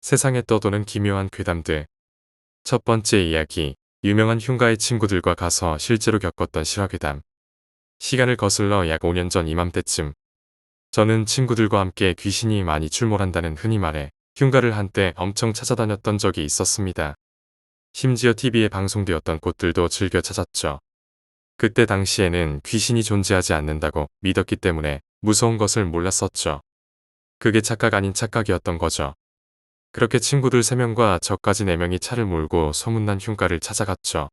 세상에 떠도는 기묘한 괴담들. 첫 번째 이야기. 유명한 흉가의 친구들과 가서 실제로 겪었던 실화괴담. 시간을 거슬러 약 5년 전 이맘때쯤 저는 친구들과 함께 귀신이 많이 출몰한다는 흔히 말해 흉가를 한때 엄청 찾아다녔던 적이 있었습니다. 심지어 TV에 방송되었던 곳들도 즐겨 찾았죠. 그때 당시에는 귀신이 존재하지 않는다고 믿었기 때문에 무서운 것을 몰랐었죠. 그게 착각 아닌 착각이었던 거죠. 그렇게 친구들 3명과 저까지 4명이 차를 몰고 소문난 흉가를 찾아갔죠.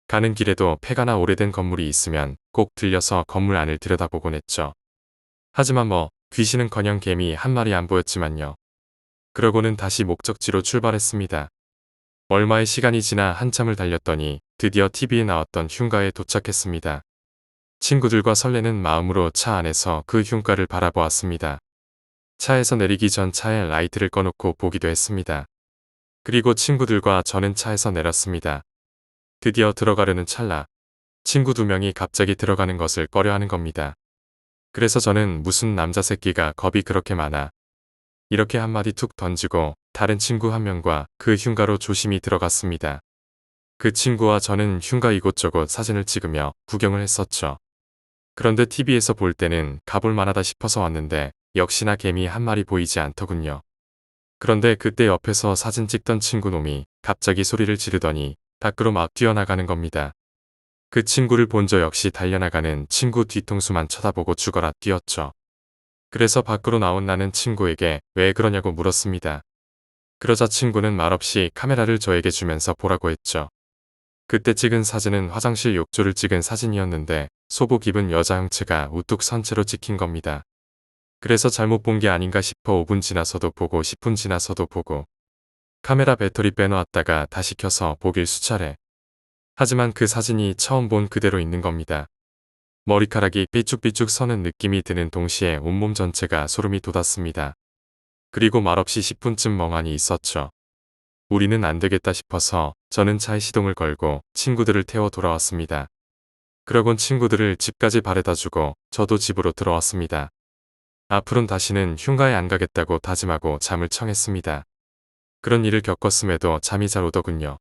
가는 길에도 폐가나 오래된 건물이 있으면 꼭 들려서 건물 안을 들여다보곤 했죠. 하지만 귀신은커녕 개미 한 마리 안 보였지만요. 그러고는 다시 목적지로 출발했습니다. 얼마의 시간이 지나 한참을 달렸더니 드디어 TV에 나왔던 흉가에 도착했습니다. 친구들과 설레는 마음으로 차 안에서 그 흉가를 바라보았습니다. 차에서 내리기 전 차에 라이트를 꺼놓고 보기도 했습니다. 그리고 친구들과 저는 차에서 내렸습니다. 드디어 들어가려는 찰나 친구 2명이 갑자기 들어가는 것을 꺼려하는 겁니다. 그래서 저는 무슨 남자 새끼가 겁이 그렇게 많아. 이렇게 한마디 툭 던지고 다른 친구 1명과 그 흉가로 조심히 들어갔습니다. 그 친구와 저는 흉가 이곳저곳 사진을 찍으며 구경을 했었죠. 그런데 TV에서 볼 때는 가볼 만하다 싶어서 왔는데 역시나 개미 한 마리 보이지 않더군요. 그런데 그때 옆에서 사진 찍던 친구 놈이 갑자기 소리를 지르더니 밖으로 막 뛰어나가는 겁니다. 그 친구를 본 저 역시 달려나가는 친구 뒤통수만 쳐다보고 죽어라 뛰었죠. 그래서 밖으로 나온 나는 친구에게 왜 그러냐고 물었습니다. 그러자 친구는 말없이 카메라를 저에게 주면서 보라고 했죠. 그때 찍은 사진은 화장실 욕조를 찍은 사진이었는데 소복 입은 여자 형체가 우뚝 선 채로 찍힌 겁니다. 그래서 잘못 본 게 아닌가 싶어 5분 지나서도 보고 10분 지나서도 보고 카메라 배터리 빼놓았다가 다시 켜서 보길 수차례. 하지만 그 사진이 처음 본 그대로 있는 겁니다. 머리카락이 삐쭉삐쭉 서는 느낌이 드는 동시에 온몸 전체가 소름이 돋았습니다. 그리고 말없이 10분쯤 멍하니 있었죠. 우리는 안 되겠다 싶어서 저는 차에 시동을 걸고 친구들을 태워 돌아왔습니다. 그러곤 친구들을 집까지 바래다주고 저도 집으로 들어왔습니다. 앞으론 다시는 흉가에 안 가겠다고 다짐하고 잠을 청했습니다. 그런 일을 겪었음에도 잠이 잘 오더군요.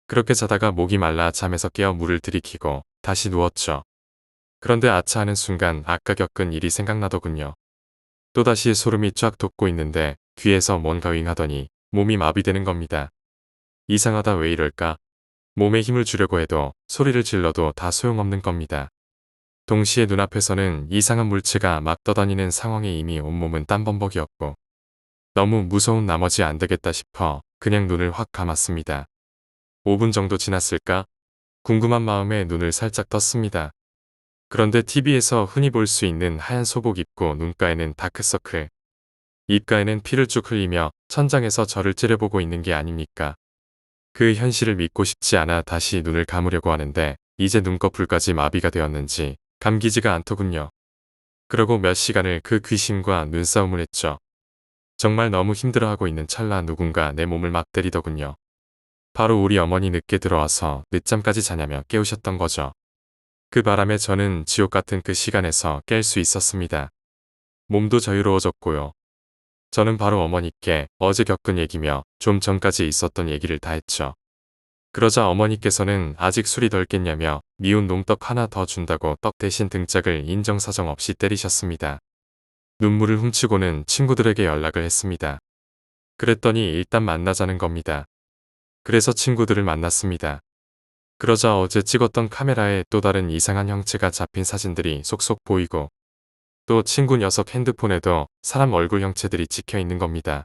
그렇게 자다가 목이 말라 잠에서 깨어 물을 들이키고 다시 누웠죠. 그런데 아차 하는 순간 아까 겪은 일이 생각나더군요. 또다시 소름이 쫙 돋고 있는데 귀에서 뭔가 윙하더니 몸이 마비되는 겁니다. 이상하다 왜 이럴까? 몸에 힘을 주려고 해도 소리를 질러도 다 소용없는 겁니다. 동시에 눈앞에서는 이상한 물체가 막 떠다니는 상황에 이미 온몸은 땀범벅이었고 너무 무서운 나머지 안 되겠다 싶어 그냥 눈을 확 감았습니다. 5분 정도 지났을까? 궁금한 마음에 눈을 살짝 떴습니다. 그런데 TV에서 흔히 볼 수 있는 하얀 소복 입고 눈가에는 다크서클, 입가에는 피를 쭉 흘리며 천장에서 저를 째려보고 있는 게 아닙니까? 그 현실을 믿고 싶지 않아 다시 눈을 감으려고 하는데 이제 눈꺼풀까지 마비가 되었는지 감기지가 않더군요. 그러고 몇 시간을 그 귀신과 눈싸움을 했죠. 정말 너무 힘들어하고 있는 찰나 누군가 내 몸을 막 때리더군요. 바로 우리 어머니 늦게 들어와서 늦잠까지 자냐며 깨우셨던 거죠. 그 바람에 저는 지옥 같은 그 시간에서 깰 수 있었습니다. 몸도 자유로워졌고요. 저는 바로 어머니께 어제 겪은 얘기며 좀 전까지 있었던 얘기를 다 했죠. 그러자 어머니께서는 아직 술이 덜 깼냐며 미운 농떡 하나 더 준다고 떡 대신 등짝을 인정사정 없이 때리셨습니다. 눈물을 훔치고는 친구들에게 연락을 했습니다. 그랬더니 일단 만나자는 겁니다. 그래서 친구들을 만났습니다. 그러자 어제 찍었던 카메라에 또 다른 이상한 형체가 잡힌 사진들이 속속 보이고 또 친구 녀석 핸드폰에도 사람 얼굴 형체들이 찍혀 있는 겁니다.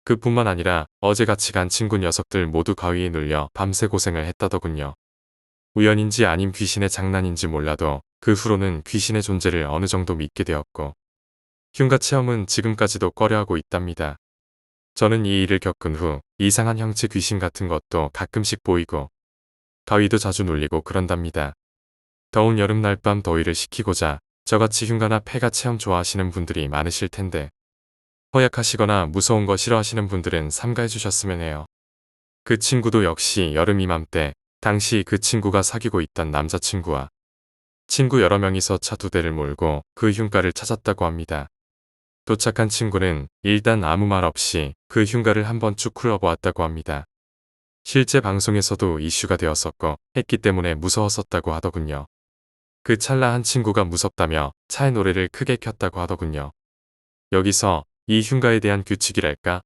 그뿐만 아니라 어제 같이 간 친구 녀석들 모두 가위에 눌려 밤새 고생을 했다더군요. 우연인지 아님 귀신의 장난인지 몰라도 그 후로는 귀신의 존재를 어느 정도 믿게 되었고 흉가 체험은 지금까지도 꺼려하고 있답니다. 저는 이 일을 겪은 후 이상한 형체 귀신 같은 것도 가끔씩 보이고 가위도 자주 눌리고 그런답니다. 더운 여름날 밤 더위를 식히고자 저같이 흉가나 폐가 체험 좋아하시는 분들이 많으실 텐데 허약하시거나 무서운 거 싫어하시는 분들은 삼가해 주셨으면 해요. 그 친구도 역시 여름 이맘때 당시 그 친구가 사귀고 있던 남자친구와 친구 여러 명이서 차 2대를 몰고 그 흉가를 찾았다고 합니다. 도착한 친구는 일단 아무 말 없이 그 흉가를 한번 쭉 훑어보았다고 합니다. 실제 방송에서도 이슈가 되었었고 했기 때문에 무서웠었다고 하더군요. 그 찰나 한 친구가 무섭다며 차의 노래를 크게 켰다고 하더군요. 여기서 이 흉가에 대한 규칙이랄까?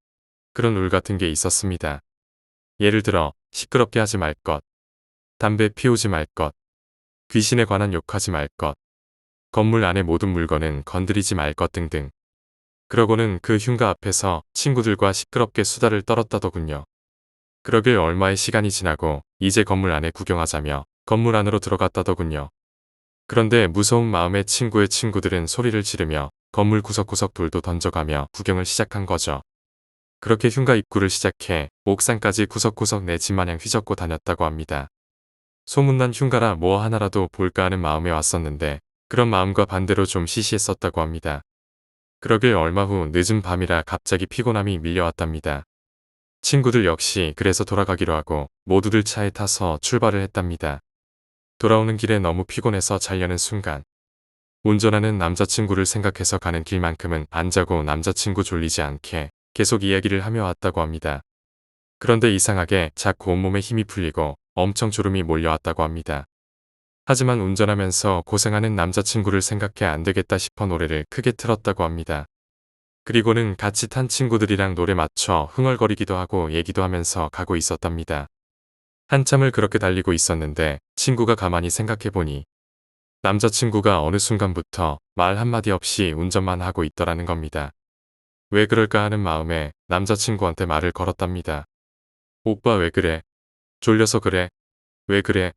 그런 룰 같은 게 있었습니다. 예를 들어 시끄럽게 하지 말 것, 담배 피우지 말 것, 귀신에 관한 욕하지 말 것, 건물 안의 모든 물건은 건드리지 말 것 등등. 그러고는 그 흉가 앞에서 친구들과 시끄럽게 수다를 떨었다더군요. 그러길 얼마의 시간이 지나고 이제 건물 안에 구경하자며 건물 안으로 들어갔다더군요. 그런데 무서운 마음의 친구의 친구들은 소리를 지르며 건물 구석구석 돌도 던져가며 구경을 시작한 거죠. 그렇게 흉가 입구를 시작해 옥상까지 구석구석 내 집마냥 휘젓고 다녔다고 합니다. 소문난 흉가라 뭐 하나라도 볼까 하는 마음에 왔었는데 그런 마음과 반대로 좀 시시했었다고 합니다. 그러길 얼마 후 늦은 밤이라 갑자기 피곤함이 밀려왔답니다. 친구들 역시 그래서 돌아가기로 하고 모두들 차에 타서 출발을 했답니다. 돌아오는 길에 너무 피곤해서 자려는 순간 운전하는 남자친구를 생각해서 가는 길만큼은 안 자고 남자친구 졸리지 않게 계속 이야기를 하며 왔다고 합니다. 그런데 이상하게 자꾸 온몸에 힘이 풀리고 엄청 졸음이 몰려왔다고 합니다. 하지만 운전하면서 고생하는 남자친구를 생각해 안 되겠다 싶어 노래를 크게 틀었다고 합니다. 그리고는 같이 탄 친구들이랑 노래 맞춰 흥얼거리기도 하고 얘기도 하면서 가고 있었답니다. 한참을 그렇게 달리고 있었는데 친구가 가만히 생각해보니 남자친구가 어느 순간부터 말 한마디 없이 운전만 하고 있더라는 겁니다. 왜 그럴까 하는 마음에 남자친구한테 말을 걸었답니다. 오빠 왜 그래? 졸려서 그래? 왜 그래?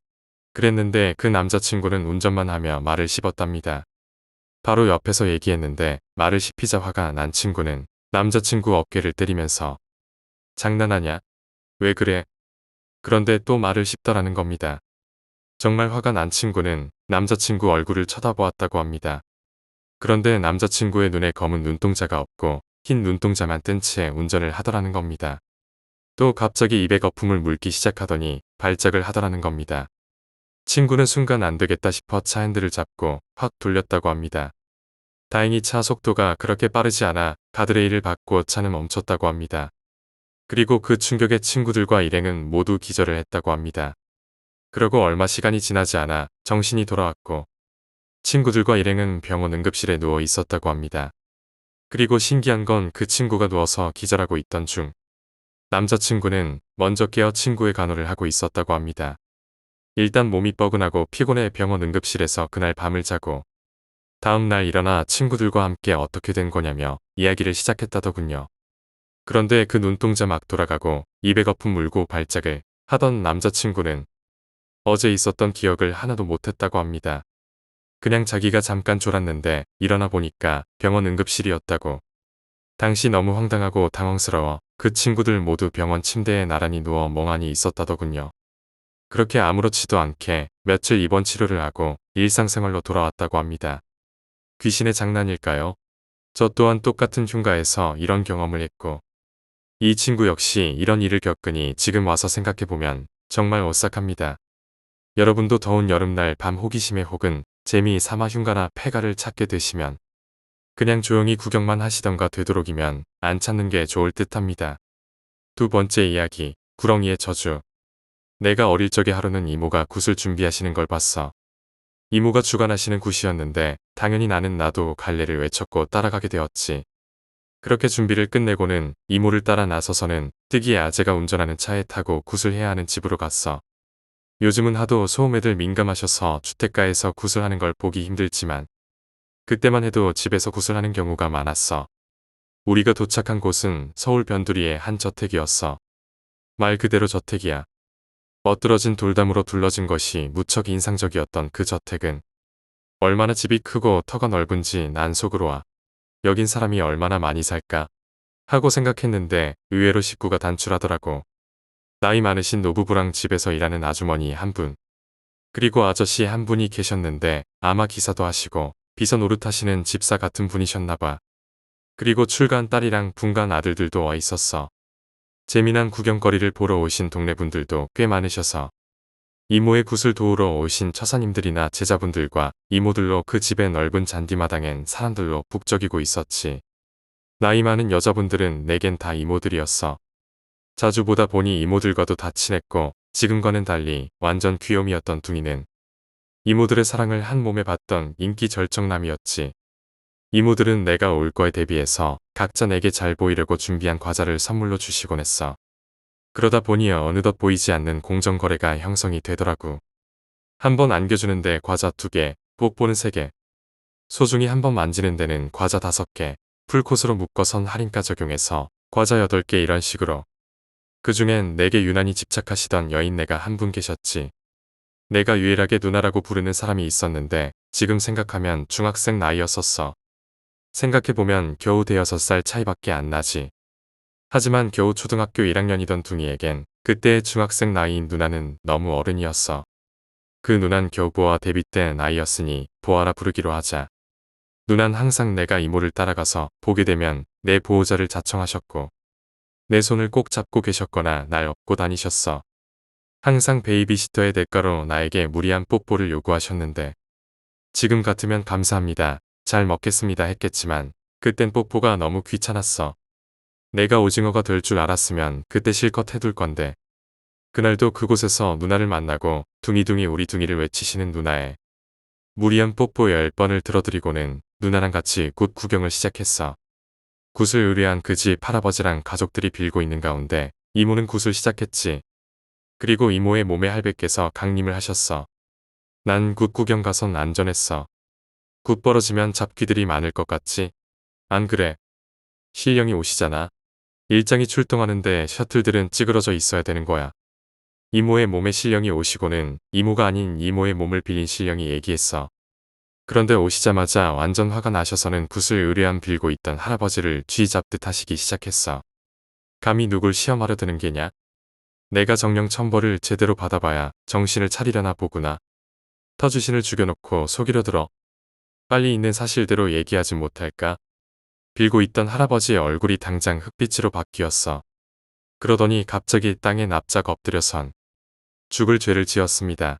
그랬는데 그 남자친구는 운전만 하며 말을 씹었답니다. 바로 옆에서 얘기했는데 말을 씹히자 화가 난 친구는 남자친구 어깨를 때리면서 장난하냐? 왜 그래? 그런데 또 말을 씹더라는 겁니다. 정말 화가 난 친구는 남자친구 얼굴을 쳐다보았다고 합니다. 그런데 남자친구의 눈에 검은 눈동자가 없고 흰 눈동자만 뜬 채 운전을 하더라는 겁니다. 또 갑자기 입에 거품을 물기 시작하더니 발작을 하더라는 겁니다. 친구는 순간 안 되겠다 싶어 차 핸들을 잡고 확 돌렸다고 합니다. 다행히 차 속도가 그렇게 빠르지 않아 가드레일을 받고 차는 멈췄다고 합니다. 그리고 그 충격에 친구들과 일행은 모두 기절을 했다고 합니다. 그러고 얼마 시간이 지나지 않아 정신이 돌아왔고 친구들과 일행은 병원 응급실에 누워 있었다고 합니다. 그리고 신기한 건 그 친구가 누워서 기절하고 있던 중 남자친구는 먼저 깨어 친구의 간호를 하고 있었다고 합니다. 일단 몸이 뻐근하고 피곤해 병원 응급실에서 그날 밤을 자고 다음 날 일어나 친구들과 함께 어떻게 된 거냐며 이야기를 시작했다더군요. 그런데 그 눈동자 막 돌아가고 입에 거품 물고 발작을 하던 남자친구는 어제 있었던 기억을 하나도 못했다고 합니다. 그냥 자기가 잠깐 졸았는데 일어나 보니까 병원 응급실이었다고. 당시 너무 황당하고 당황스러워 그 친구들 모두 병원 침대에 나란히 누워 멍하니 있었다더군요. 그렇게 아무렇지도 않게 며칠 입원 치료를 하고 일상생활로 돌아왔다고 합니다. 귀신의 장난일까요? 저 또한 똑같은 흉가에서 이런 경험을 했고 이 친구 역시 이런 일을 겪으니 지금 와서 생각해보면 정말 오싹합니다. 여러분도 더운 여름날 밤 호기심에 혹은 재미 삼아 흉가나 폐가를 찾게 되시면 그냥 조용히 구경만 하시던가 되도록이면 안 찾는 게 좋을 듯합니다. 두 번째 이야기, 구렁이의 저주. 내가 어릴 적에 하루는 이모가 굿을 준비하시는 걸 봤어. 이모가 주관하시는 굿이었는데 당연히 나도 갈래를 외쳤고 따라가게 되었지. 그렇게 준비를 끝내고는 이모를 따라 나서서는 뜨기의 아재가 운전하는 차에 타고 굿을 해야 하는 집으로 갔어. 요즘은 하도 소음에들 민감하셔서 주택가에서 굿을 하는 걸 보기 힘들지만 그때만 해도 집에서 굿을 하는 경우가 많았어. 우리가 도착한 곳은 서울 변두리의 한 저택이었어. 말 그대로 저택이야. 멋들어진 돌담으로 둘러진 것이 무척 인상적이었던 그 저택은 얼마나 집이 크고 터가 넓은지 난 속으로 와. 여긴 사람이 얼마나 많이 살까? 하고 생각했는데 의외로 식구가 단출하더라고. 나이 많으신 노부부랑 집에서 일하는 아주머니 한 분. 그리고 아저씨 한 분이 계셨는데 아마 기사도 하시고 비서 노릇하시는 집사 같은 분이셨나봐. 그리고 출가한 딸이랑 분간 아들들도 와 있었어. 재미난 구경거리를 보러 오신 동네 분들도 꽤 많으셔서 이모의 굿을 도우러 오신 처사님들이나 제자분들과 이모들로 그 집의 넓은 잔디마당엔 사람들로 북적이고 있었지. 나이 많은 여자분들은 내겐 다 이모들이었어. 자주 보다 보니 이모들과도 다 친했고 지금과는 달리 완전 귀요미였던 둥이는 이모들의 사랑을 한 몸에 받던 인기 절정남이었지. 이모들은 내가 올 거에 대비해서 각자 내게 잘 보이려고 준비한 과자를 선물로 주시곤 했어. 그러다 보니 어느덧 보이지 않는 공정거래가 형성이 되더라고. 한 번 안겨주는데 과자 2개, 뽀뽀는 3개. 소중히 한 번 만지는 데는 과자 5개, 풀코스로 묶어선 할인가 적용해서 과자 8개 이런 식으로. 그중엔 내게 유난히 집착하시던 여인네가 한 분 계셨지. 내가 유일하게 누나라고 부르는 사람이 있었는데 지금 생각하면 중학생 나이였었어. 생각해보면 겨우 5살 차이밖에 안 나지. 하지만 겨우 초등학교 1학년이던 둥이에겐 그때의 중학생 나이인 누나는 너무 어른이었어. 그 누난 겨우 보아 데뷔 때 나이였으니 보아라 부르기로 하자. 누난 항상 내가 이모를 따라가서 보게 되면 내 보호자를 자청하셨고 내 손을 꼭 잡고 계셨거나 날 업고 다니셨어. 항상 베이비시터의 대가로 나에게 무리한 뽀뽀를 요구하셨는데 지금 같으면 감사합니다. 잘 먹겠습니다 했겠지만 그땐 뽀뽀가 너무 귀찮았어. 내가 오징어가 될 줄 알았으면 그때 실컷 해둘 건데. 그날도 그곳에서 누나를 만나고 둥이둥이 우리 둥이를 외치시는 누나의 무리한 뽀뽀 10번을 들어드리고는 누나랑 같이 굿 구경을 시작했어. 굿을 의뢰한 그 집 할아버지랑 가족들이 빌고 있는 가운데 이모는 굿을 시작했지. 그리고 이모의 몸에 할배께서 강림을 하셨어. 난 굿 구경 가선 안전했어. 굿 벌어지면 잡귀들이 많을 것 같지? 안 그래? 신령이 오시잖아. 일장이 출동하는데 셔틀들은 찌그러져 있어야 되는 거야. 이모의 몸에 신령이 오시고는 이모가 아닌 이모의 몸을 빌린 신령이 얘기했어. 그런데 오시자마자 완전 화가 나셔서는 굿을 의뢰한 빌고 있던 할아버지를 쥐잡듯 하시기 시작했어. 감히 누굴 시험하려 드는 게냐? 내가 정령 천벌을 제대로 받아봐야 정신을 차리려나 보구나. 터주신을 죽여놓고 속이려 들어. 빨리 있는 사실대로 얘기하지 못할까? 빌고 있던 할아버지의 얼굴이 당장 흑빛으로 바뀌었어. 그러더니 갑자기 땅에 납작 엎드려선 죽을 죄를 지었습니다.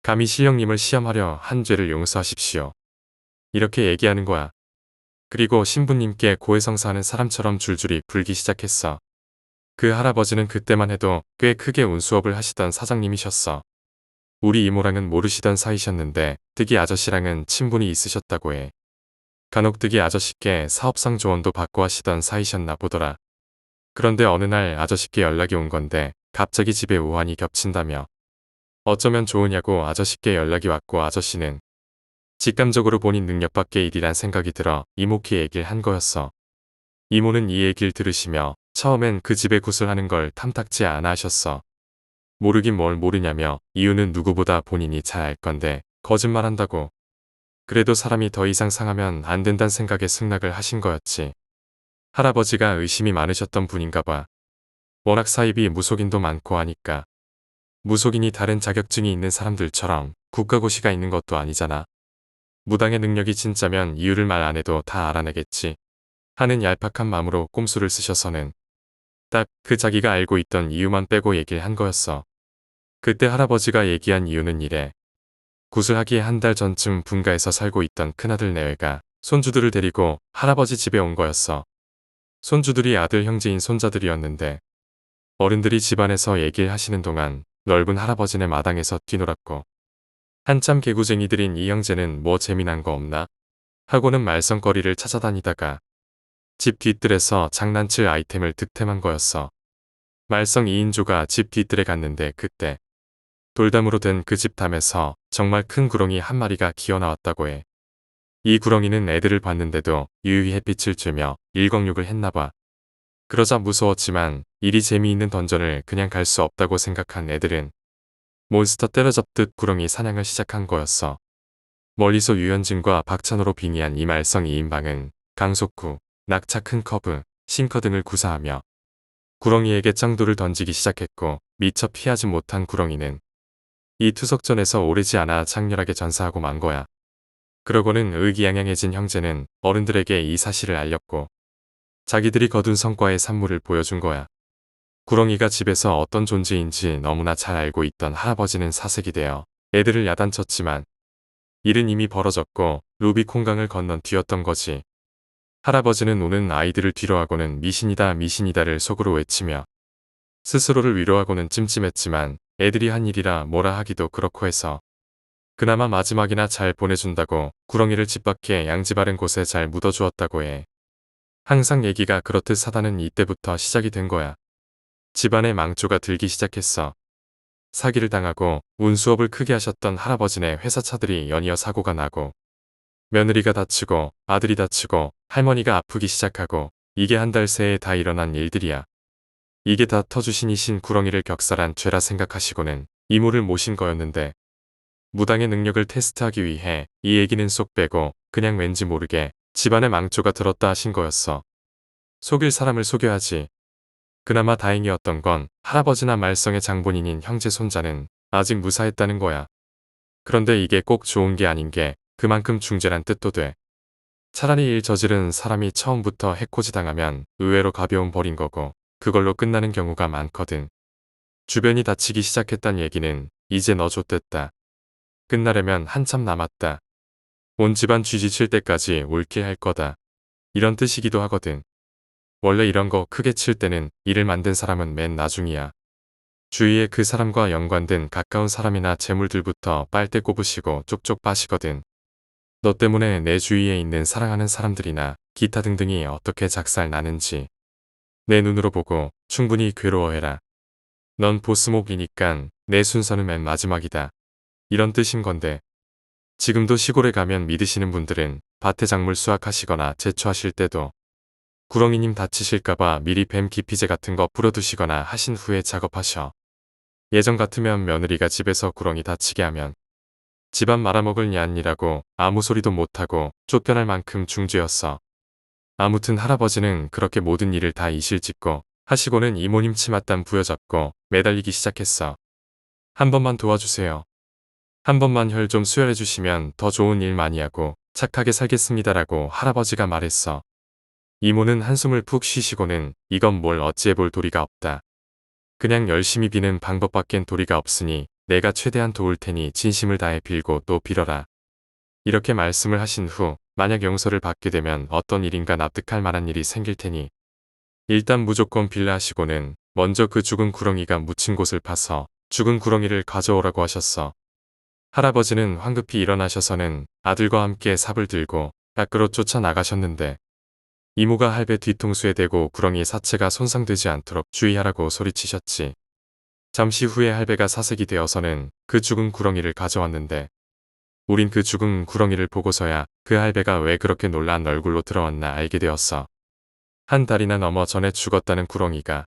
감히 신령님을 시험하려 한 죄를 용서하십시오. 이렇게 얘기하는 거야. 그리고 신부님께 고해성사하는 사람처럼 줄줄이 불기 시작했어. 그 할아버지는 그때만 해도 꽤 크게 운수업을 하시던 사장님이셨어. 우리 이모랑은 모르시던 사이셨는데 득이 아저씨랑은 친분이 있으셨다고 해. 간혹 득이 아저씨께 사업상 조언도 받고 하시던 사이셨나 보더라. 그런데 어느 날 아저씨께 연락이 온 건데 갑자기 집에 우환이 겹친다며. 어쩌면 좋으냐고 아저씨께 연락이 왔고 아저씨는 직감적으로 본인 능력밖의 일이란 생각이 들어 이모께 얘기를 한 거였어. 이모는 이 얘기를 들으시며 처음엔 그 집에 구슬하는 걸 탐탁지 않아 하셨어. 모르긴 뭘 모르냐며 이유는 누구보다 본인이 잘 알 건데 거짓말한다고. 그래도 사람이 더 이상 상하면 안 된다는 생각에 승낙을 하신 거였지. 할아버지가 의심이 많으셨던 분인가 봐. 워낙 사입이 무속인도 많고 하니까. 무속인이 다른 자격증이 있는 사람들처럼 국가고시가 있는 것도 아니잖아. 무당의 능력이 진짜면 이유를 말 안 해도 다 알아내겠지. 하는 얄팍한 마음으로 꼼수를 쓰셔서는 딱 그 자기가 알고 있던 이유만 빼고 얘기를 한 거였어. 그때 할아버지가 얘기한 이유는 이래. 구슬하기 한 달 전쯤 분가에서 살고 있던 큰아들 내외가 손주들을 데리고 할아버지 집에 온 거였어. 손주들이 아들 형제인 손자들이었는데 어른들이 집안에서 얘기를 하시는 동안 넓은 할아버지네 마당에서 뛰놀았고 한참 개구쟁이들인 이 형제는 뭐 재미난 거 없나? 하고는 말썽거리를 찾아다니다가 집 뒤뜰에서 장난칠 아이템을 득템한 거였어. 말썽 2인조가 집 뒤뜰에 갔는데 그때 돌담으로 된 그 집 담에서 정말 큰 구렁이 한 마리가 기어나왔다고 해. 이 구렁이는 애들을 봤는데도 유유히 햇빛을 쬐며 일광욕을 했나봐. 그러자 무서웠지만 일이 재미있는 던전을 그냥 갈 수 없다고 생각한 애들은 몬스터 때려잡듯 구렁이 사냥을 시작한 거였어. 멀리서 유현진과 박찬호로 빙의한 이 말썽 2인방은 강속구, 낙차 큰 커브, 싱커 등을 구사하며 구렁이에게 짱돌을 던지기 시작했고 미처 피하지 못한 구렁이는 이 투석전에서 오래지 않아 장렬하게 전사하고 만 거야. 그러고는 의기양양해진 형제는 어른들에게 이 사실을 알렸고 자기들이 거둔 성과의 산물을 보여준 거야. 구렁이가 집에서 어떤 존재인지 너무나 잘 알고 있던 할아버지는 사색이 되어 애들을 야단쳤지만 일은 이미 벌어졌고 루비콘강을 건넌 뒤였던 거지. 할아버지는 우는 아이들을 뒤로하고는 미신이다 미신이다를 속으로 외치며 스스로를 위로하고는 찜찜했지만 애들이 한 일이라 뭐라 하기도 그렇고 해서 그나마 마지막이나 잘 보내준다고 구렁이를 집 밖에 양지 바른 곳에 잘 묻어주었다고 해. 항상 얘기가 그렇듯 사단은 이때부터 시작이 된 거야. 집안에 망조가 들기 시작했어. 사기를 당하고 운수업을 크게 하셨던 할아버지네 회사 차들이 연이어 사고가 나고 며느리가 다치고 아들이 다치고 할머니가 아프기 시작하고 이게 한 달 새에 다 일어난 일들이야. 이게 다 터주신이신 구렁이를 격살한 죄라 생각하시고는 이모를 모신 거였는데 무당의 능력을 테스트하기 위해 이 얘기는 쏙 빼고 그냥 왠지 모르게 집안에 망조가 들었다 하신 거였어. 속일 사람을 속여야지. 그나마 다행이었던 건 할아버지나 말썽의 장본인인 형제 손자는 아직 무사했다는 거야. 그런데 이게 꼭 좋은 게 아닌 게 그만큼 중재란 뜻도 돼. 차라리 일 저지른 사람이 처음부터 해코지 당하면 의외로 가벼운 벌인 거고 그걸로 끝나는 경우가 많거든. 주변이 다치기 시작했단 얘기는 이제 너 좆됐다. 끝나려면 한참 남았다. 온 집안 쥐지칠 때까지 옳게 할 거다. 이런 뜻이기도 하거든. 원래 이런 거 크게 칠 때는 일을 만든 사람은 맨 나중이야. 주위에 그 사람과 연관된 가까운 사람이나 재물들부터 빨대 꼽으시고 쪽쪽 빠시거든. 너 때문에 내 주위에 있는 사랑하는 사람들이나 기타 등등이 어떻게 작살 나는지 내 눈으로 보고 충분히 괴로워해라. 넌 보스목이니깐 내 순서는 맨 마지막이다. 이런 뜻인 건데 지금도 시골에 가면 믿으시는 분들은 밭에 작물 수확하시거나 제초하실 때도 구렁이님 다치실까봐 미리 뱀 기피제 같은 거 뿌려두시거나 하신 후에 작업하셔. 예전 같으면 며느리가 집에서 구렁이 다치게 하면 집안 말아먹을 얀이라고 아무 소리도 못하고 쫓겨날 만큼 중죄였어. 아무튼 할아버지는 그렇게 모든 일을 다 이실짓고 하시고는 이모님 치맛단 부여잡고 매달리기 시작했어. 한 번만 도와주세요. 한 번만 혈 좀 수혈해 주시면 더 좋은 일 많이 하고 착하게 살겠습니다라고 할아버지가 말했어. 이모는 한숨을 푹 쉬시고는 이건 뭘 어찌해볼 도리가 없다. 그냥 열심히 비는 방법밖엔 도리가 없으니 내가 최대한 도울 테니 진심을 다해 빌고 또 빌어라. 이렇게 말씀을 하신 후 만약 용서를 받게 되면 어떤 일인가 납득할 만한 일이 생길 테니 일단 무조건 빌라 하시고는 먼저 그 죽은 구렁이가 묻힌 곳을 파서 죽은 구렁이를 가져오라고 하셨어. 할아버지는 황급히 일어나셔서는 아들과 함께 삽을 들고 밖으로 쫓아나가셨는데 이모가 할배 뒤통수에 대고 구렁이 사체가 손상되지 않도록 주의하라고 소리치셨지. 잠시 후에 할배가 사색이 되어서는 그 죽은 구렁이를 가져왔는데 우린 그 죽은 구렁이를 보고서야 그 할배가 왜 그렇게 놀란 얼굴로 들어왔나 알게 되었어. 한 달이나 넘어 전에 죽었다는 구렁이가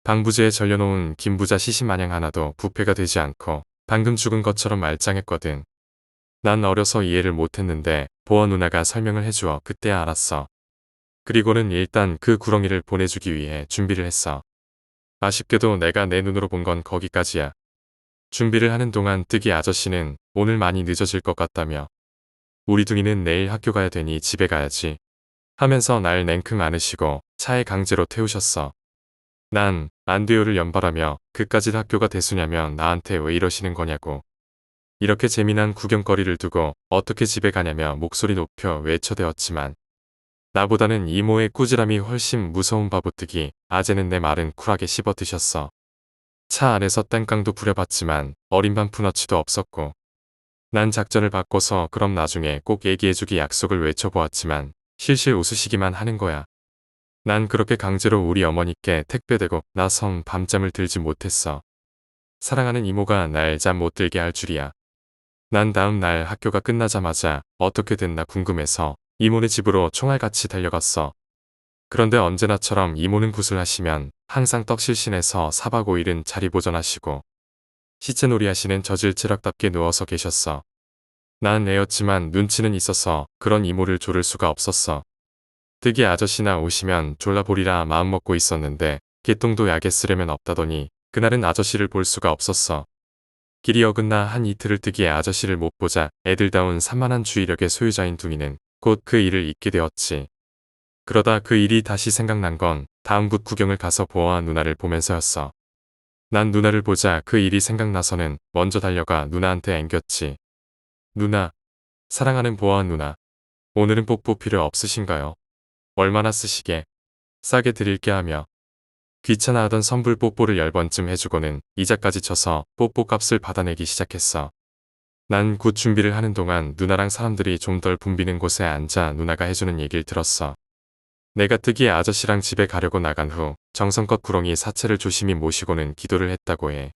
방부제에 절려놓은 김부자 시신 마냥 하나도 부패가 되지 않고 방금 죽은 것처럼 말짱했거든. 난 어려서 이해를 못했는데 보어 누나가 설명을 해주어 그때야 알았어. 그리고는 일단 그 구렁이를 보내주기 위해 준비를 했어. 아쉽게도 내가 내 눈으로 본 건 거기까지야. 준비를 하는 동안 뜨기 아저씨는 오늘 많이 늦어질 것 같다며 우리 둥이는 내일 학교 가야 되니 집에 가야지 하면서 날 냉큼 안으시고 차에 강제로 태우셨어. 난 안 돼요를 연발하며 그까짓 학교가 대수냐면 나한테 왜 이러시는 거냐고. 이렇게 재미난 구경거리를 두고 어떻게 집에 가냐며 목소리 높여 외쳐대었지만 나보다는 이모의 꾸지람이 훨씬 무서운 바보뜨기 아재는 내 말은 쿨하게 씹어드셨어. 차 안에서 땡깡도 부려봤지만 어린 반푼어치도 없었고 난 작전을 바꿔서 그럼 나중에 꼭 얘기해주기 약속을 외쳐보았지만 실실 웃으시기만 하는 거야. 난 그렇게 강제로 우리 어머니께 택배대고 나선 밤잠을 들지 못했어. 사랑하는 이모가 날 잠 못 들게 할 줄이야. 난 다음 날 학교가 끝나자마자 어떻게 됐나 궁금해서 이모네 집으로 총알같이 달려갔어. 그런데 언제나처럼 이모는 구슬하시면 항상 떡실신해서 4박 5일은 자리 보전하시고 시체놀이 하시는 저질체력답게 누워서 계셨어. 난 애였지만 눈치는 있어서 그런 이모를 조를 수가 없었어. 뜨기 아저씨나 오시면 졸라보리라 마음먹고 있었는데 개똥도 약에 쓰려면 없다더니 그날은 아저씨를 볼 수가 없었어. 길이 어긋나 한 이틀을 뜨기에 아저씨를 못 보자 애들다운 산만한 주의력의 소유자인 둥이는 곧 그 일을 잊게 되었지. 그러다 그 일이 다시 생각난 건 다음 곳 구경을 가서 보아 누나를 보면서였어. 난 누나를 보자 그 일이 생각나서는 먼저 달려가 누나한테 앵겼지. 누나, 사랑하는 보아 누나, 오늘은 뽀뽀 필요 없으신가요? 얼마나 쓰시게. 싸게 드릴게 하며 귀찮아하던 선불 뽀뽀를 10번쯤 해주고는 이자까지 쳐서 뽀뽀 값을 받아내기 시작했어. 난 굿 준비를 하는 동안 누나랑 사람들이 좀 덜 붐비는 곳에 앉아 누나가 해주는 얘기를 들었어. 내가 특이 아저씨랑 집에 가려고 나간 후 정성껏 구렁이 사체를 조심히 모시고는 기도를 했다고 해.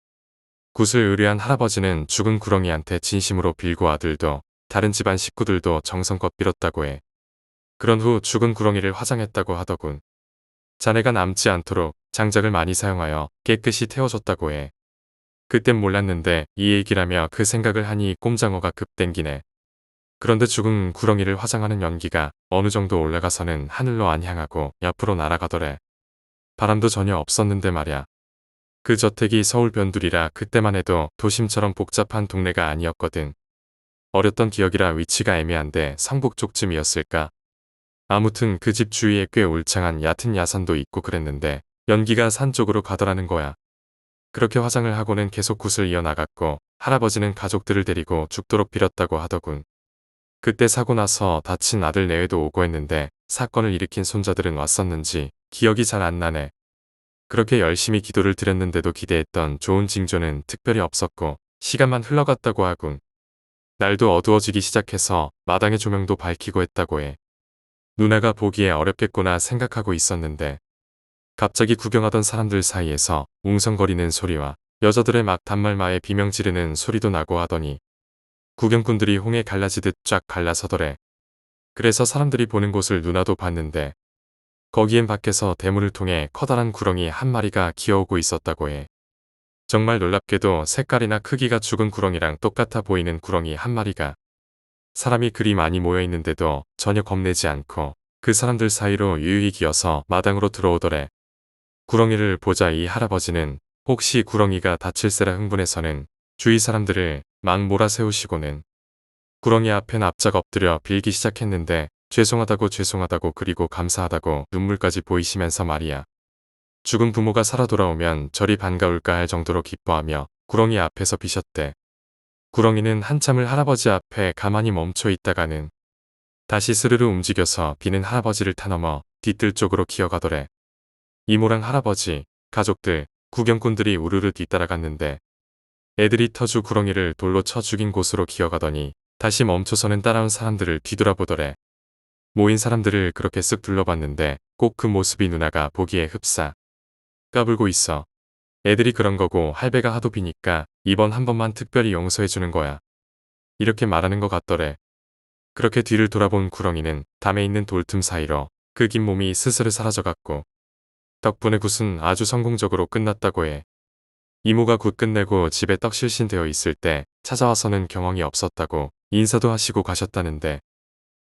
굿을 의뢰한 할아버지는 죽은 구렁이한테 진심으로 빌고 아들도 다른 집안 식구들도 정성껏 빌었다고 해. 그런 후 죽은 구렁이를 화장했다고 하더군. 잔해가 남지 않도록 장작을 많이 사용하여 깨끗이 태워줬다고 해. 그땐 몰랐는데 이 얘기라며 그 생각을 하니 꼼장어가 급 땡기네. 그런데 죽은 구렁이를 화장하는 연기가 어느 정도 올라가서는 하늘로 안 향하고 옆으로 날아가더래. 바람도 전혀 없었는데 말야. 그 저택이 서울 변두리라 그때만 해도 도심처럼 복잡한 동네가 아니었거든. 어렸던 기억이라 위치가 애매한데 성북 쪽쯤이었을까? 아무튼 그 집 주위에 꽤 울창한 얕은 야산도 있고 그랬는데 연기가 산 쪽으로 가더라는 거야. 그렇게 화장을 하고는 계속 굿을 이어나갔고 할아버지는 가족들을 데리고 죽도록 빌었다고 하더군. 그때 사고 나서 다친 아들 내외도 오고 했는데 사건을 일으킨 손자들은 왔었는지 기억이 잘 안 나네. 그렇게 열심히 기도를 드렸는데도 기대했던 좋은 징조는 특별히 없었고 시간만 흘러갔다고 하군. 날도 어두워지기 시작해서 마당의 조명도 밝히고 했다고 해. 누나가 보기에 어렵겠구나 생각하고 있었는데 갑자기 구경하던 사람들 사이에서 웅성거리는 소리와 여자들의 막 단말마에 비명 지르는 소리도 나고 하더니 구경꾼들이 홍해 갈라지듯 쫙 갈라서더래. 그래서 사람들이 보는 곳을 누나도 봤는데 거기엔 밖에서 대문을 통해 커다란 구렁이 한 마리가 기어오고 있었다고 해. 정말 놀랍게도 색깔이나 크기가 죽은 구렁이랑 똑같아 보이는 구렁이 한 마리가 사람이 그리 많이 모여있는데도 전혀 겁내지 않고 그 사람들 사이로 유유히 기어서 마당으로 들어오더래. 구렁이를 보자 이 할아버지는 혹시 구렁이가 다칠세라 흥분해서는 주위 사람들을 막 몰아세우시고는 구렁이 앞에 납작 엎드려 빌기 시작했는데 죄송하다고 그리고 감사하다고 눈물까지 보이시면서 말이야. 죽은 부모가 살아 돌아오면 저리 반가울까 할 정도로 기뻐하며 구렁이 앞에서 비셨대. 구렁이는 한참을 할아버지 앞에 가만히 멈춰 있다가는 다시 스르르 움직여서 비는 할아버지를 타넘어 뒤뜰 쪽으로 기어가더래. 이모랑 할아버지, 가족들, 구경꾼들이 우르르 뒤따라갔는데 애들이 터주 구렁이를 돌로 쳐 죽인 곳으로 기어가더니 다시 멈춰서는 따라온 사람들을 뒤돌아보더래. 모인 사람들을 그렇게 쓱 둘러봤는데 꼭 그 모습이 누나가 보기에 흡사 까불고 있어. 애들이 그런 거고 할배가 하도 비니까 이번 한 번만 특별히 용서해주는 거야. 이렇게 말하는 것 같더래. 그렇게 뒤를 돌아본 구렁이는 담에 있는 돌틈 사이로 그 긴 몸이 스스로 사라져갔고 덕분에 굿은 아주 성공적으로 끝났다고 해. 이모가 굿 끝내고 집에 떡실신되어 있을 때 찾아와서는 경황이 없었다고 인사도 하시고 가셨다는데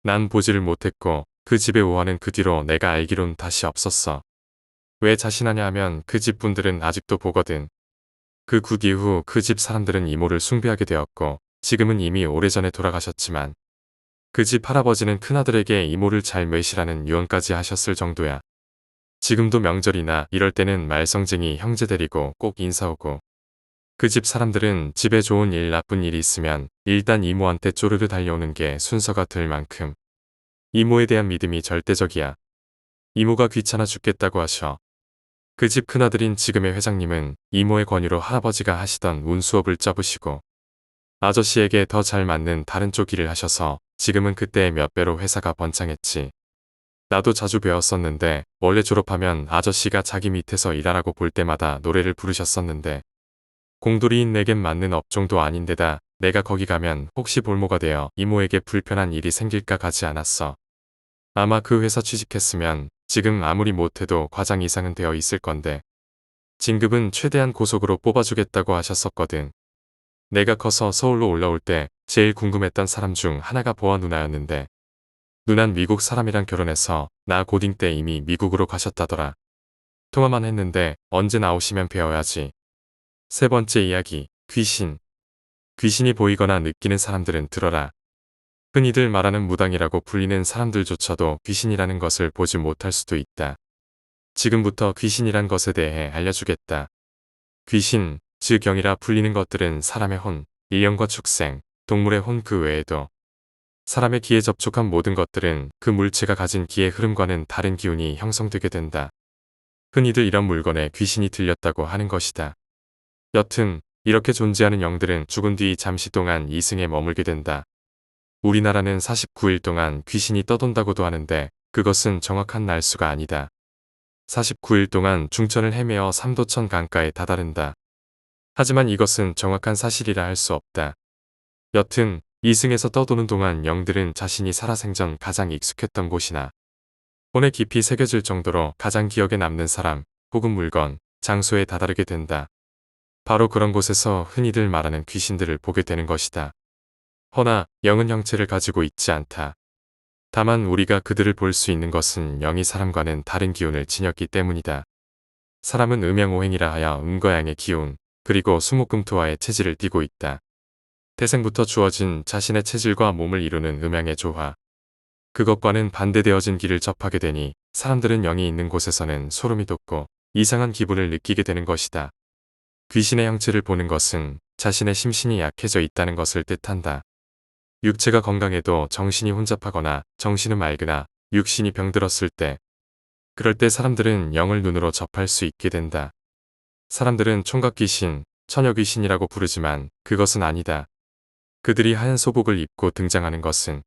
난 보지를 못했고 그 집에 오하는 그 뒤로 내가 알기론 다시 없었어. 왜 자신하냐 하면 그 집 분들은 아직도 보거든. 그 굿 이후 그 집 사람들은 이모를 숭배하게 되었고 지금은 이미 오래전에 돌아가셨지만 그 집 할아버지는 큰아들에게 이모를 잘 매시라는 유언까지 하셨을 정도야. 지금도 명절이나 이럴 때는 말썽쟁이 형제 데리고 꼭 인사 오고 그 집 사람들은 집에 좋은 일 나쁜 일이 있으면 일단 이모한테 쪼르르 달려오는 게 순서가 될 만큼 이모에 대한 믿음이 절대적이야. 이모가 귀찮아 죽겠다고 하셔. 그 집 큰아들인 지금의 회장님은 이모의 권유로 할아버지가 하시던 운수업을 접으시고 아저씨에게 더 잘 맞는 다른 쪽 일을 하셔서 지금은 그때의 몇 배로 회사가 번창했지. 나도 자주 배웠었는데 원래 졸업하면 아저씨가 자기 밑에서 일하라고 볼 때마다 노래를 부르셨었는데 공돌이인 내겐 맞는 업종도 아닌데다 내가 거기 가면 혹시 볼모가 되어 이모에게 불편한 일이 생길까 가지 않았어. 아마 그 회사 취직했으면 지금 아무리 못해도 과장 이상은 되어 있을 건데 진급은 최대한 고속으로 뽑아주겠다고 하셨었거든. 내가 커서 서울로 올라올 때 제일 궁금했던 사람 중 하나가 보아 누나였는데 누난 미국 사람이랑 결혼해서 나 고딩 때 이미 미국으로 가셨다더라. 통화만 했는데 언제 나오시면 뵈어야지. 세 번째 이야기, 귀신. 귀신이 보이거나 느끼는 사람들은 들어라. 흔히들 말하는 무당이라고 불리는 사람들조차도 귀신이라는 것을 보지 못할 수도 있다. 지금부터 귀신이란 것에 대해 알려주겠다. 귀신, 즉 영이라 불리는 것들은 사람의 혼, 일령과 축생, 동물의 혼 그 외에도 사람의 기에 접촉한 모든 것들은 그 물체가 가진 기의 흐름과는 다른 기운이 형성되게 된다. 흔히들 이런 물건에 귀신이 들렸다고 하는 것이다. 여튼 이렇게 존재하는 영들은 죽은 뒤 잠시 동안 이승에 머물게 된다. 우리나라는 49일 동안 귀신이 떠돈다고도 하는데 그것은 정확한 날수가 아니다. 49일 동안 중천을 헤매어 삼도천 강가에 다다른다. 하지만 이것은 정확한 사실이라 할 수 없다. 여튼 이승에서 떠도는 동안 영들은 자신이 살아생전 가장 익숙했던 곳이나 혼에 깊이 새겨질 정도로 가장 기억에 남는 사람 혹은 물건, 장소에 다다르게 된다. 바로 그런 곳에서 흔히들 말하는 귀신들을 보게 되는 것이다. 허나 영은 형체를 가지고 있지 않다. 다만 우리가 그들을 볼 수 있는 것은 영이 사람과는 다른 기운을 지녔기 때문이다. 사람은 음양오행이라 하여 음과 양의 기운, 그리고 수목금토와의 체질을 띠고 있다. 태생부터 주어진 자신의 체질과 몸을 이루는 음양의 조화. 그것과는 반대되어진 길을 접하게 되니 사람들은 영이 있는 곳에서는 소름이 돋고 이상한 기분을 느끼게 되는 것이다. 귀신의 형체를 보는 것은 자신의 심신이 약해져 있다는 것을 뜻한다. 육체가 건강해도 정신이 혼잡하거나 정신은 맑으나 육신이 병들었을 때, 그럴 때 사람들은 영을 눈으로 접할 수 있게 된다. 사람들은 총각귀신, 처녀귀신이라고 부르지만 그것은 아니다. 그들이 하얀 소복을 입고 등장하는 것은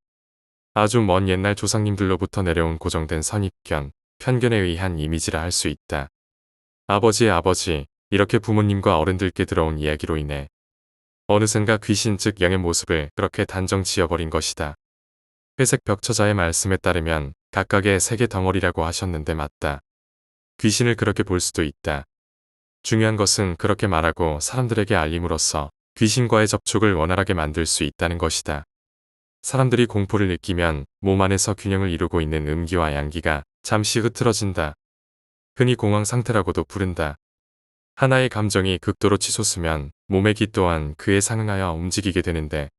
아주 먼 옛날 조상님들로부터 내려온 고정된 선입견, 편견에 의한 이미지라 할 수 있다. 아버지의 아버지, 이렇게 부모님과 어른들께 들어온 이야기로 인해 어느샌가 귀신 즉 영의 모습을 그렇게 단정 지어버린 것이다. 회색 벽처자의 말씀에 따르면 각각의 색의 덩어리라고 하셨는데 맞다. 귀신을 그렇게 볼 수도 있다. 중요한 것은 그렇게 말하고 사람들에게 알림으로써 귀신과의 접촉을 원활하게 만들 수 있다는 것이다. 사람들이 공포를 느끼면 몸 안에서 균형을 이루고 있는 음기와 양기가 잠시 흐트러진다. 흔히 공황 상태라고도 부른다. 하나의 감정이 극도로 치솟으면 몸의 기 또한 그에 상응하여 움직이게 되는데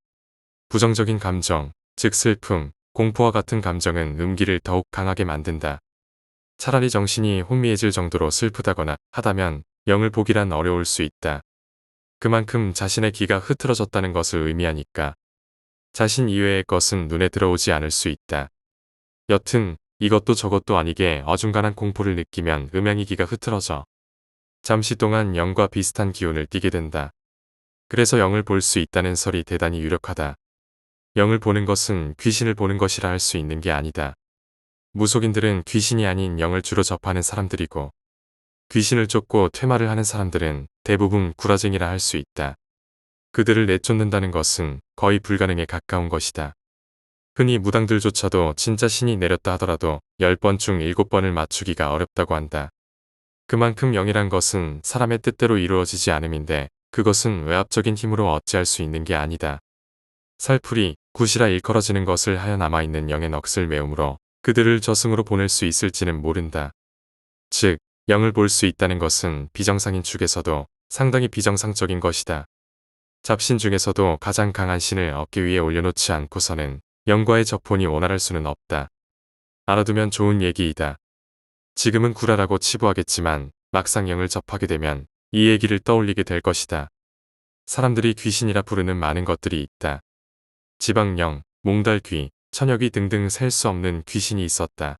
부정적인 감정, 즉 슬픔, 공포와 같은 감정은 음기를 더욱 강하게 만든다. 차라리 정신이 혼미해질 정도로 슬프다거나 하다면 영을 보기란 어려울 수 있다. 그만큼 자신의 기가 흐트러졌다는 것을 의미하니까 자신 이외의 것은 눈에 들어오지 않을 수 있다. 여튼 이것도 저것도 아니게 어중간한 공포를 느끼면 음양이 기가 흐트러져 잠시 동안 영과 비슷한 기운을 띠게 된다. 그래서 영을 볼 수 있다는 설이 대단히 유력하다. 영을 보는 것은 귀신을 보는 것이라 할 수 있는 게 아니다. 무속인들은 귀신이 아닌 영을 주로 접하는 사람들이고 귀신을 쫓고 퇴마를 하는 사람들은 대부분 구라쟁이라 할 수 있다. 그들을 내쫓는다는 것은 거의 불가능에 가까운 것이다. 흔히 무당들조차도 진짜 신이 내렸다 하더라도 10번 중 7번을 맞추기가 어렵다고 한다. 그만큼 영이란 것은 사람의 뜻대로 이루어지지 않음인데 그것은 외압적인 힘으로 어찌할 수 있는 게 아니다. 살풀이, 굿이라 일컬어지는 것을 하여 남아있는 영의 넋을 메움으로 그들을 저승으로 보낼 수 있을지는 모른다. 즉, 영을 볼 수 있다는 것은 비정상인 축에서도 상당히 비정상적인 것이다. 잡신 중에서도 가장 강한 신을 어깨 위에 올려놓지 않고서는 영과의 접혼이 원활할 수는 없다. 알아두면 좋은 얘기이다. 지금은 구라라고 치부하겠지만 막상 영을 접하게 되면 이 얘기를 떠올리게 될 것이다. 사람들이 귀신이라 부르는 많은 것들이 있다. 지방령, 몽달귀, 처녀귀 등등 셀 수 없는 귀신이 있었다.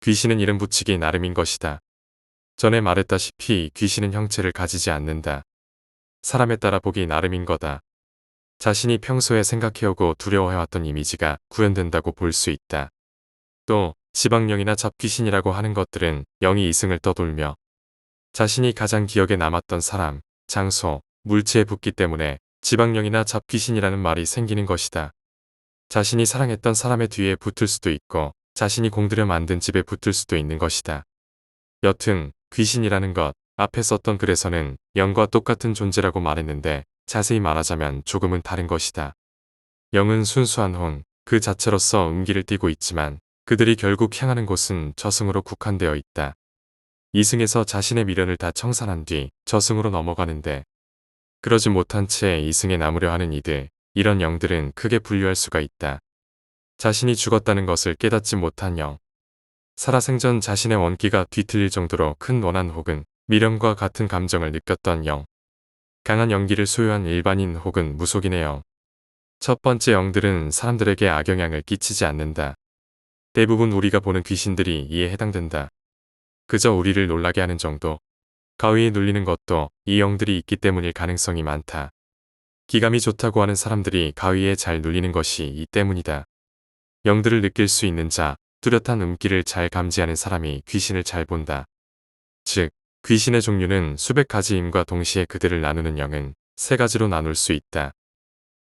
귀신은 이름 붙이기 나름인 것이다. 전에 말했다시피 귀신은 형체를 가지지 않는다. 사람에 따라 보기 나름인 거다. 자신이 평소에 생각해오고 두려워해왔던 이미지가 구현된다고 볼 수 있다. 또 지방령이나 잡귀신이라고 하는 것들은 영이 이승을 떠돌며 자신이 가장 기억에 남았던 사람, 장소, 물체에 붙기 때문에 지방령이나 잡귀신이라는 말이 생기는 것이다. 자신이 사랑했던 사람의 뒤에 붙을 수도 있고 자신이 공들여 만든 집에 붙을 수도 있는 것이다. 여튼 귀신이라는 것, 앞에 썼던 글에서는 영과 똑같은 존재라고 말했는데 자세히 말하자면 조금은 다른 것이다. 영은 순수한 혼, 그 자체로서 음기를 띠고 있지만 그들이 결국 향하는 곳은 저승으로 국한되어 있다. 이승에서 자신의 미련을 다 청산한 뒤 저승으로 넘어가는데 그러지 못한 채 이승에 남으려 하는 이들, 이런 영들은 크게 분류할 수가 있다. 자신이 죽었다는 것을 깨닫지 못한 영, 살아생전 자신의 원기가 뒤틀릴 정도로 큰 원한 혹은 미련과 같은 감정을 느꼈던 영, 강한 연기를 소유한 일반인 혹은 무속인의 영, 첫 번째, 영들은 사람들에게 악영향을 끼치지 않는다. 대부분 우리가 보는 귀신들이 이에 해당된다. 그저 우리를 놀라게 하는 정도. 가위에 눌리는 것도 이 영들이 있기 때문일 가능성이 많다. 기감이 좋다고 하는 사람들이 가위에 잘 눌리는 것이 이 때문이다. 영들을 느낄 수 있는 자, 뚜렷한 음기를 잘 감지하는 사람이 귀신을 잘 본다. 즉, 귀신의 종류는 수백 가지임과 동시에 그들을 나누는 영은 세 가지로 나눌 수 있다.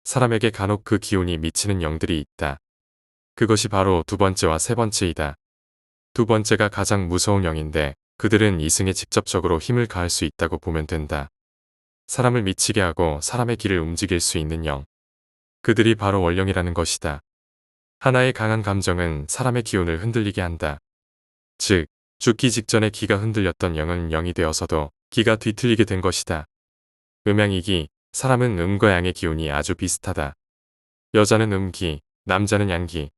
사람에게 간혹 그 기운이 미치는 영들이 있다. 그것이 바로 두 번째와 세 번째이다. 두 번째가 가장 무서운 영인데 그들은 이승에 직접적으로 힘을 가할 수 있다고 보면 된다. 사람을 미치게 하고 사람의 길을 움직일 수 있는 영. 그들이 바로 월령이라는 것이다. 하나의 강한 감정은 사람의 기운을 흔들리게 한다. 즉, 죽기 직전에 기가 흔들렸던 영은 영이 되어서도 기가 뒤틀리게 된 것이다. 음양이기, 사람은 음과 양의 기운이 아주 비슷하다. 여자는 음기, 남자는 양기.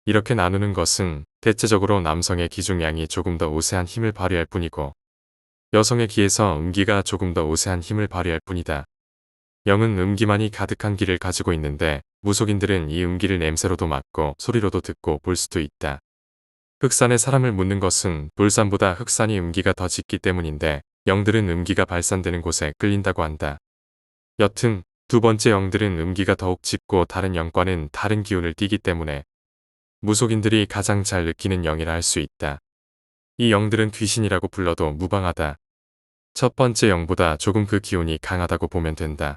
이렇게 나누는 것은 대체적으로 남성의 기중 양이 조금 더 우세한 힘을 발휘할 뿐이고 여성의 기에서 음기가 조금 더 우세한 힘을 발휘할 뿐이다. 영은 음기만이 가득한 기를 가지고 있는데 무속인들은 이 음기를 냄새로도 맡고 소리로도 듣고 볼 수도 있다. 흑산에 사람을 묻는 것은 돌산보다 흑산이 음기가 더 짙기 때문인데 영들은 음기가 발산되는 곳에 끌린다고 한다. 여튼 두 번째 영들은 음기가 더욱 짙고 다른 영과는 다른 기운을 띠기 때문에 무속인들이 가장 잘 느끼는 영이라 할 수 있다. 이 영들은 귀신이라고 불러도 무방하다. 첫 번째 영보다 조금 그 기운이 강하다고 보면 된다.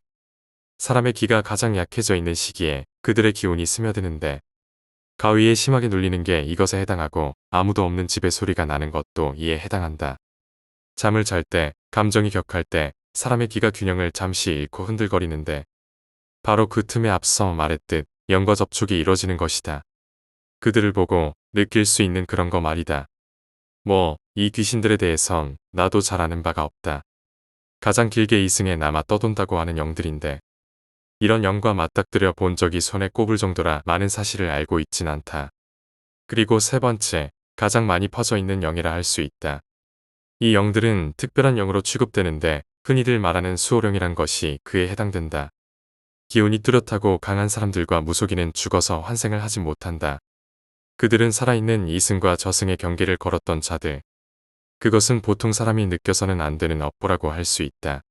사람의 기가 가장 약해져 있는 시기에 그들의 기운이 스며드는데 가위에 심하게 눌리는 게 이것에 해당하고 아무도 없는 집에 소리가 나는 것도 이에 해당한다. 잠을 잘 때, 감정이 격할 때 사람의 기가 균형을 잠시 잃고 흔들거리는데 바로 그 틈에 앞서 말했듯 영과 접촉이 이루어지는 것이다. 그들을 보고 느낄 수 있는 그런 거 말이다. 이 귀신들에 대해선 나도 잘 아는 바가 없다. 가장 길게 이승에 남아 떠돈다고 하는 영들인데 이런 영과 맞닥뜨려 본 적이 손에 꼽을 정도라 많은 사실을 알고 있진 않다. 그리고 세 번째, 가장 많이 퍼져 있는 영이라 할 수 있다. 이 영들은 특별한 영으로 취급되는데 흔히들 말하는 수호령이란 것이 그에 해당된다. 기운이 뚜렷하고 강한 사람들과 무속인은 죽어서 환생을 하지 못한다. 그들은 살아있는 이승과 저승의 경계를 걸었던 자들. 그것은 보통 사람이 느껴서는 안 되는 업보라고 할 수 있다.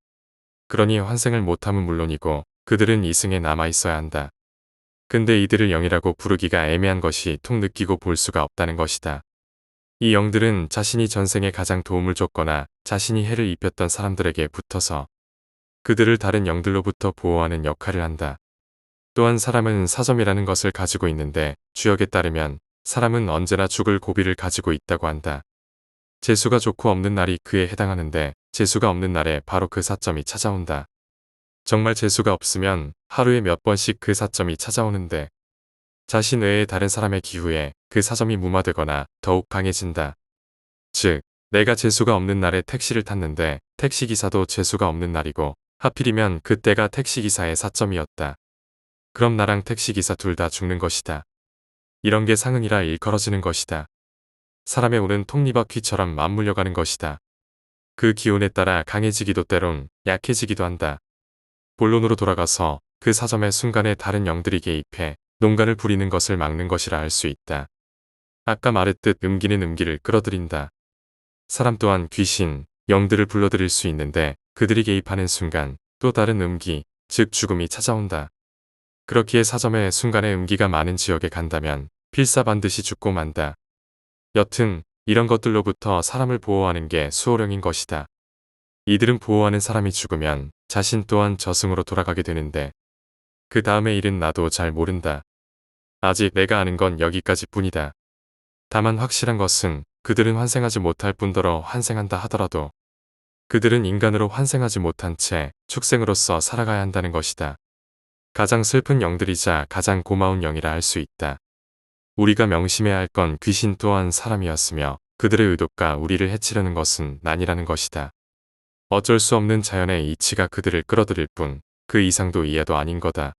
그러니 환생을 못함은 물론이고 그들은 이승에 남아있어야 한다. 근데 이들을 영이라고 부르기가 애매한 것이 통 느끼고 볼 수가 없다는 것이다. 이 영들은 자신이 전생에 가장 도움을 줬거나 자신이 해를 입혔던 사람들에게 붙어서 그들을 다른 영들로부터 보호하는 역할을 한다. 또한 사람은 사점이라는 것을 가지고 있는데 주역에 따르면 사람은 언제나 죽을 고비를 가지고 있다고 한다. 재수가 좋고 없는 날이 그에 해당하는데 재수가 없는 날에 바로 그 사점이 찾아온다. 정말 재수가 없으면 하루에 몇 번씩 그 사점이 찾아오는데 자신 외의 다른 사람의 기후에 그 사점이 무마되거나 더욱 강해진다. 즉, 내가 재수가 없는 날에 택시를 탔는데 택시기사도 재수가 없는 날이고 하필이면 그때가 택시기사의 사점이었다. 그럼 나랑 택시기사 둘 다 죽는 것이다. 이런 게 상응이라 일컬어지는 것이다. 사람의 운은 톱니바퀴처럼 맞물려가는 것이다. 그 기운에 따라 강해지기도 때론 약해지기도 한다. 본론으로 돌아가서 그 사점의 순간에 다른 영들이 개입해 농간을 부리는 것을 막는 것이라 할 수 있다. 아까 말했듯 음기는 음기를 끌어들인다. 사람 또한 귀신, 영들을 불러들일 수 있는데 그들이 개입하는 순간 또 다른 음기, 즉 죽음이 찾아온다. 그렇기에 사점의 순간에 음기가 많은 지역에 간다면 필사 반드시 죽고 만다. 여튼 이런 것들로부터 사람을 보호하는 게 수호령인 것이다. 이들은 보호하는 사람이 죽으면 자신 또한 저승으로 돌아가게 되는데 그 다음의 일은 나도 잘 모른다. 아직 내가 아는 건 여기까지 뿐이다. 다만 확실한 것은 그들은 환생하지 못할 뿐더러 환생한다 하더라도 그들은 인간으로 환생하지 못한 채 축생으로서 살아가야 한다는 것이다. 가장 슬픈 영들이자 가장 고마운 영이라 할 수 있다. 우리가 명심해야 할 건 귀신 또한 사람이었으며 그들의 의도가 우리를 해치려는 것은 아니라는 것이다. 어쩔 수 없는 자연의 이치가 그들을 끌어들일 뿐 그 이상도 이하도 아닌 거다.